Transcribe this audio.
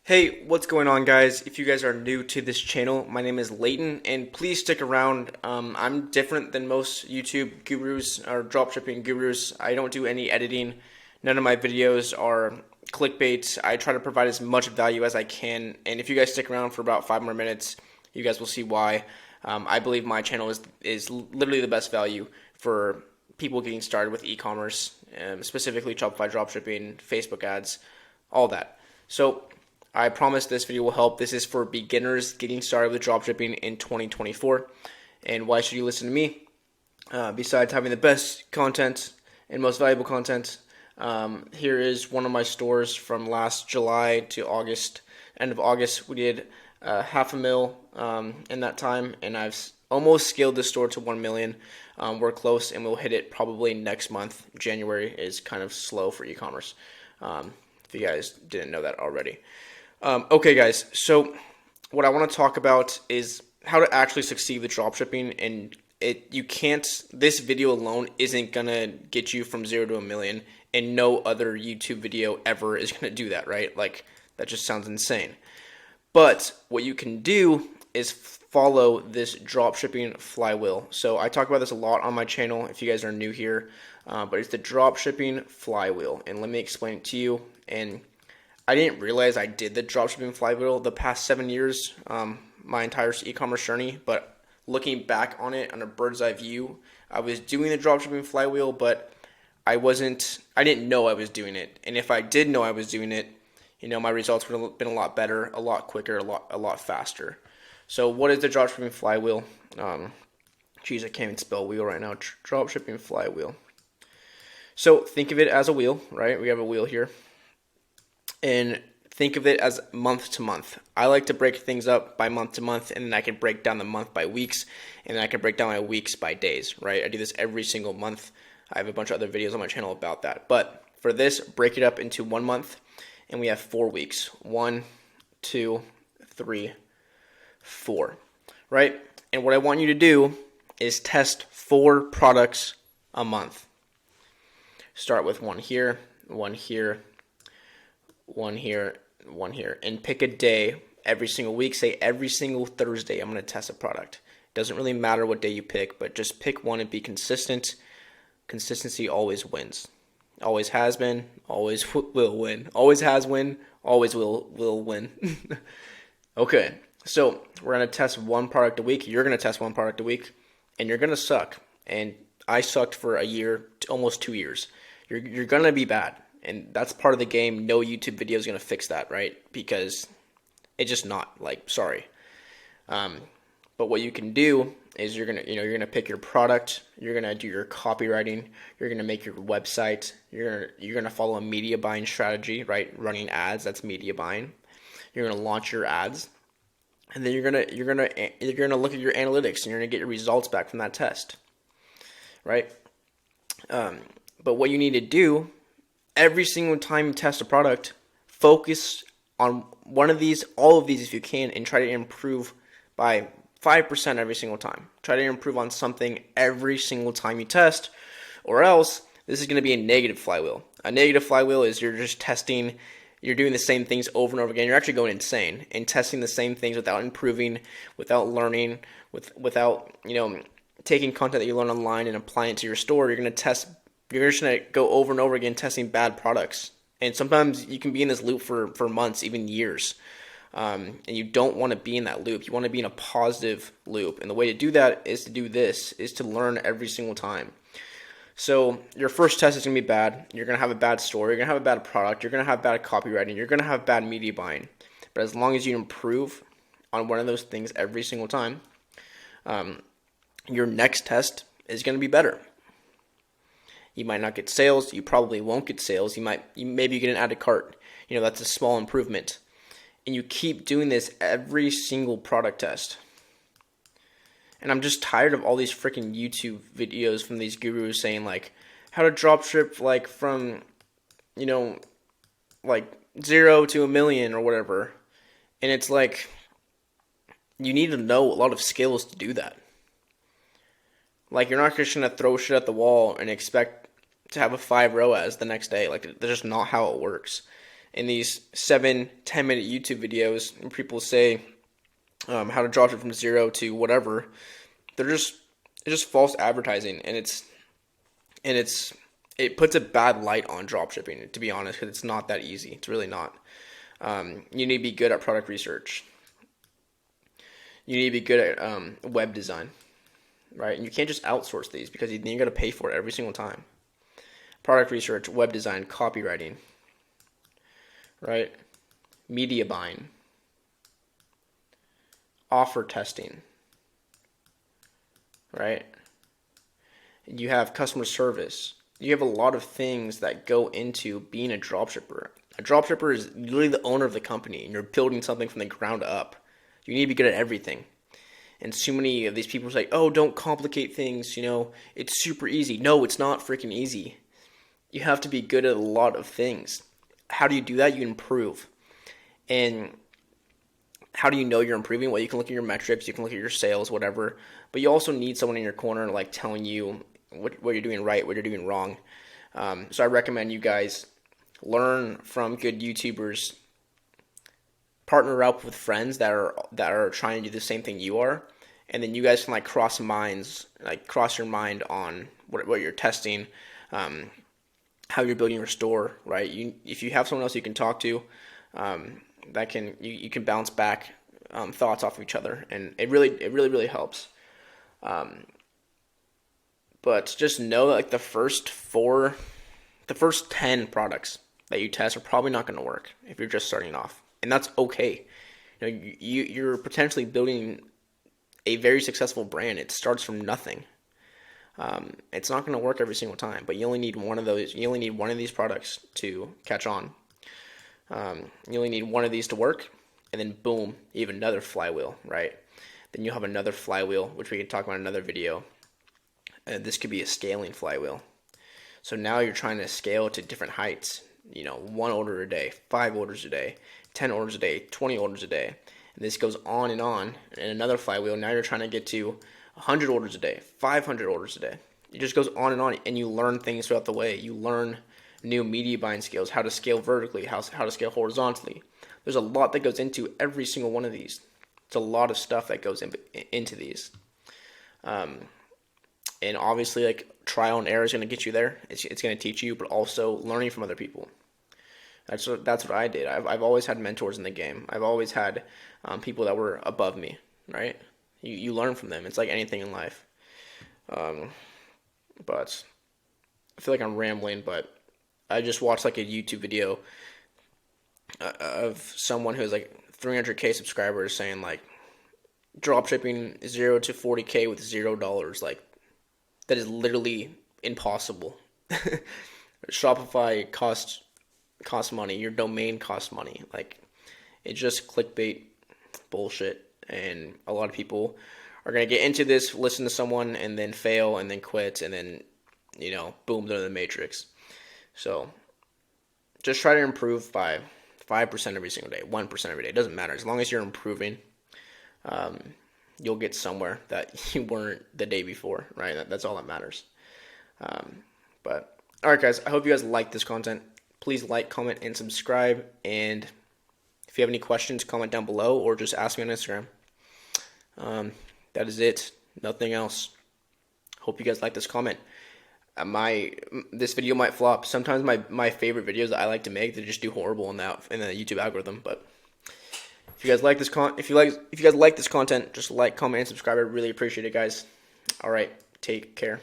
Hey, what's going on, guys? If you guys are new to this channel, my name is Leighton, and please stick around. I'm different than most YouTube gurus or dropshipping gurus. I don't do any editing. None of my videos are clickbait. I try to provide as much value as I can, and if you guys stick around for about 5 more minutes, you guys will see why. I believe my channel is literally the best value for people getting started with e-commerce, specifically Shopify dropshipping, Facebook ads, all that. So I promise this video will help. This is for beginners getting started with dropshipping in 2024. And why should you listen to me? Besides having the best content and most valuable content, here is one of my stores from last July to August. End of August, we did $500,000 in that time, and I've almost scaled this store to 1 million. We're close, and we'll hit it probably next month. January is kind of slow for e-commerce, if you guys didn't know that already. Okay, guys, so what I want to talk about is how to actually succeed with dropshipping, and this video alone isn't going to get you from 0 to 1 million, and no other YouTube video ever is going to do that, right? Like, that just sounds insane. But what you can do is follow this dropshipping flywheel. So I talk about this a lot on my channel if you guys are new here, but it's the dropshipping flywheel, and let me explain it to you. And I didn't realize I did the dropshipping flywheel the past 7 years, my entire e-commerce journey, but looking back on it on a bird's eye view, I was doing the dropshipping flywheel, but I didn't know I was doing it. And if I did know I was doing it, my results would have been a lot better, a lot quicker, a lot faster. So what is the dropshipping flywheel? I can't even spell wheel right now. Dropshipping flywheel. So think of it as a wheel, right? We have a wheel here. And think of it as month to month. I like to break things up by month to month, and then I can break down the month by weeks, and then I can break down my weeks by days, right? I do this every single month. I have a bunch of other videos on my channel about that. But for this, break it up into 1 month, and we have 4 weeks. 1, 2, 3, 4, right? And what I want you to do is test 4 products a month. Start with 1 here, 1 here, 1 here, 1 here, and pick a day every single week. Say every single Thursday I'm going to test a product. Doesn't really matter what day you pick, but just pick one and be consistent. Consistency always wins. Always has been, always will win. Always has win, always will win. Okay, so we're going to test 1 product a week. You're going to test 1 product a week, and you're going to suck. And I sucked for a year, almost 2 years. You're going to be bad. And that's part of the game. No YouTube video is going to fix that, right? Because it's just not, sorry. But what you can do is you're gonna pick your product. You're gonna do your copywriting. You're gonna make your website. You're gonna follow a media buying strategy, right? Running ads, that's media buying. You're gonna launch your ads, and then you're gonna look at your analytics, and you're gonna get your results back from that test, right? But what you need to do every single time you test a product, focus on one of these, all of these if you can, and try to improve by 5% every single time. Try to improve on something every single time you test, or else this is going to be a negative flywheel. A negative flywheel is you're just testing, you're doing the same things over and over again. You're actually going insane and testing the same things without improving, without learning, without taking content that you learn online and applying it to your store. You're just going to go over and over again testing bad products. And sometimes you can be in this loop for months, even years. And you don't want to be in that loop. You want to be in a positive loop. And the way to do that is to learn every single time. So your first test is going to be bad. You're going to have a bad story. You're going to have a bad product. You're going to have bad copywriting. You're going to have bad media buying. But as long as you improve on one of those things every single time, your next test is going to be better. You might not get sales. You probably won't get sales. Maybe you get an added cart. That's a small improvement. And you keep doing this every single product test. And I'm just tired of all these freaking YouTube videos from these gurus saying how to dropship from 0 to 1 million or whatever. And it's you need to know a lot of skills to do that. You're not just going to throw shit at the wall and expect to have a 5 ROAS the next day. That's just not how it works. in these 7-10 minute YouTube videos, and people say how to drop it from 0 to whatever. It's just false advertising, and it puts a bad light on dropshipping, to be honest, because it's not that easy. It's really not. You need to be good at product research. You need to be good at web design, right? And you can't just outsource these, because you got to pay for it every single time. Product research, web design, copywriting, right? Media buying, offer testing, right? You have customer service. You have a lot of things that go into being a dropshipper. A dropshipper is literally the owner of the company, and you're building something from the ground up. You need to be good at everything. And so many of these people say, oh, don't complicate things, it's super easy. No, it's not freaking easy. You have to be good at a lot of things. How do you do that? You improve. And how do you know you're improving? Well, you can look at your metrics, you can look at your sales, whatever. But you also need someone in your corner like telling you what you're doing right, what you're doing wrong. So I recommend you guys learn from good YouTubers. Partner up with friends that are trying to do the same thing you are, and then you guys can cross your mind on what you're testing, how you're building your store, right? If you have someone else you can talk to, that you can bounce back thoughts off of each other, and it really helps. But just know that the first 10 products that you test are probably not going to work if you're just starting off, and that's okay. You're potentially building a very successful brand. It starts from nothing. It's not going to work every single time, but you only need one of those. You only need one of these products to catch on. You only need one of these to work, and then boom, you have another flywheel, right? Then you have another flywheel, which we can talk about in another video. This could be a scaling flywheel. So now you're trying to scale to different heights. 1 order a day, 5 orders a day, 10 orders a day, 20 orders a day. And this goes on. And another flywheel, now you're trying to get to 100 orders a day, 500 orders a day. It just goes on, and you learn things throughout the way. You learn new media buying skills, how to scale vertically, how to scale horizontally. There's a lot that goes into every single one of these. It's a lot of stuff that goes into these. And obviously, trial and error is going to get you there. It's going to teach you, but also learning from other people. That's what I did. I've always had mentors in the game. I've always had people that were above me, right? You learn from them. It's like anything in life. But I feel like I'm rambling, but I just watched a YouTube video of someone who has 300K subscribers saying dropshipping 0 to 40K with $0. That is literally impossible. Shopify costs money. Your domain costs money. It's just clickbait bullshit. And a lot of people are going to get into this, listen to someone, and then fail, and then quit, and then, boom, they're in the matrix. So just try to improve by 5% every single day, 1% every day. It doesn't matter. As long as you're improving, you'll get somewhere that you weren't the day before, right? That's all that matters. But all right, guys, I hope you guys like this content. Please like, comment, and subscribe. And if you have any questions, comment down below or just ask me on Instagram. That is it. Nothing else. Hope you guys like this comment. This video might flop. Sometimes my favorite videos that I like to make, they just do horrible in the YouTube algorithm. But if you guys like this if you guys like this content, just like, comment, and subscribe. I really appreciate it, guys. All right, take care.